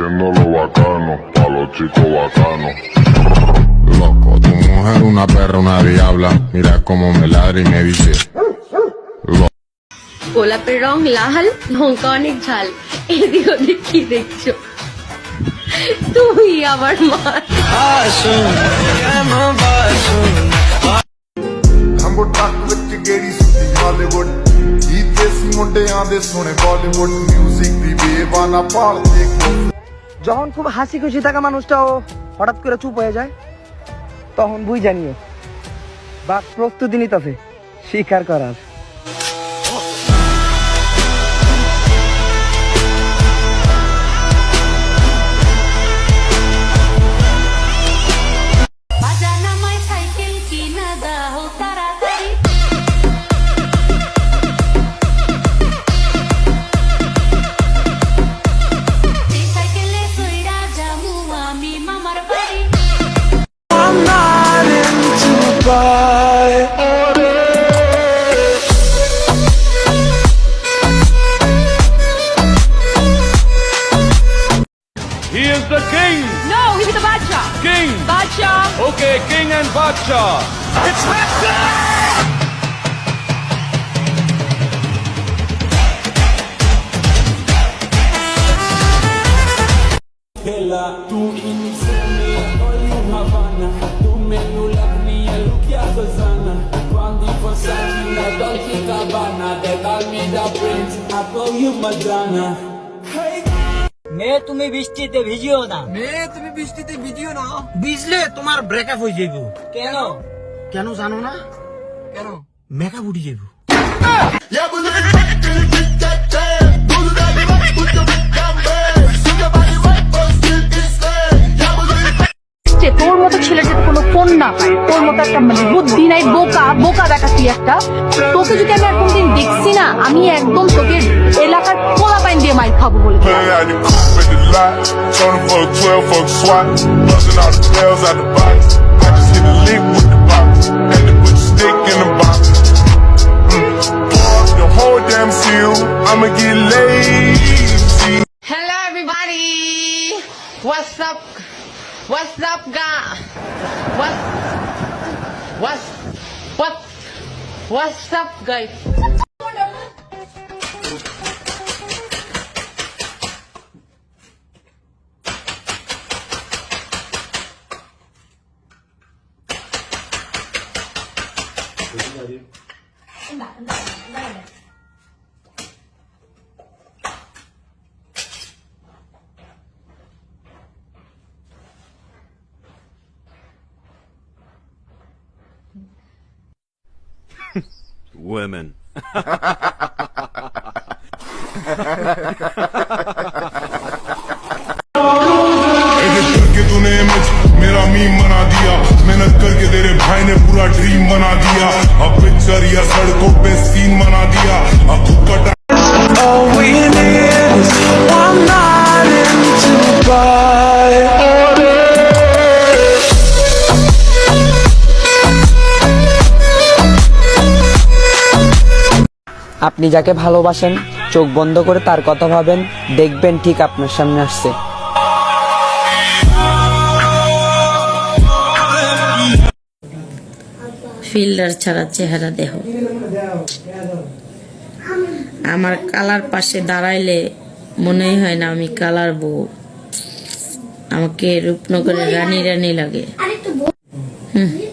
haciendo lo bacano, pa' los chicos bacanos. Loco, tu mujer una perra, una diabla. Mira cómo me ladra y me dice গোলাপের রং লাল, লঙ্কা অনেক ঝাল, এদিক ওদিক কি দেখছো? তুই আমার মা। ਹੰਬੋ ਟੱਕ ਵਿੱਚ ਗੇੜੀ ਸੁੱਤੀ ਹਾਲੀਵੁੱਡ ਕੀ ਦੇਸੀ ਮੁੰਡਿਆਂ ਦੇ ਸੋਹਣੇ ਬਾਲੀਵੁੱਡ ਮਿਊਜ਼ਿਕ ਦੀ ਬੇਵਾਨਾ ਭਾਲ ਦੇਖੋ। যখন খুব হাসি খুশি থাকা মানুষটাও হঠাৎ করে চুপ হয়ে যায় তখন বুঝ জানিও বা প্রস্তুতি নিতেছে স্বীকার করার। He is the king. No, he's the Badshah. King. Badshah. Okay, king and Badshah. It's Messi! Tu iniziermi, voglio Havana. Tu me nullami e Lucia Tosana. Quando Versace la Dolce Gabbana. They call me the prince, I call you Madonna. Hey. মেয়ে তুমি বৃষ্টিতে ভিজিও না। মেয়ে তুমি বৃষ্টিতে ভিজিও না, ভিজলে তোমার breakup হয়ে যাবে। কেন? কেন জানো না? কেন? মেকআপ উঠে যাবে। তোর মতো ছেলে যদি কোনো ফোন না পায়, তোর মতো একটা মানে বুদ্ধি নাই, বোকা বোকা দেখা তুই একটা, তোকে যদি আমি এখন দিন দেখছি না, আমি একদম তোকে এলাকার পোলা পাইন দিয়ে মাইর খাবো বলে। Pulling out the coupe at the lot, Tony for a 12 for a SWAT, busting all the bells out the box. I just hit a lick with the box, had to put the stick in the box. Pour up the whole damn seal, I'ma get lazy. Hello everybody, what's up guys, what's up guys? Women. करके तूने मेरा meme बना दिया, मेहनत करके तेरे भाई ने पूरा ड्रीम बना दिया, अब पिक्चर या सड़कों पे सीन बना दिया, अब खुद का All we need is one night in Dubai. আপনি যাকে ভালোবাসেন চোখ বন্ধ করে তার কথা ভাবেন, দেখবেন ঠিক আপনার সামনে আসছে। ফিল্টার ছাড়া চেহারা দেহ, আমার কালার পাশে দাঁড়াইলে মনেই হয় না আমি কালার বউ, আমাকে রূপনগরের রানী রানী লাগে।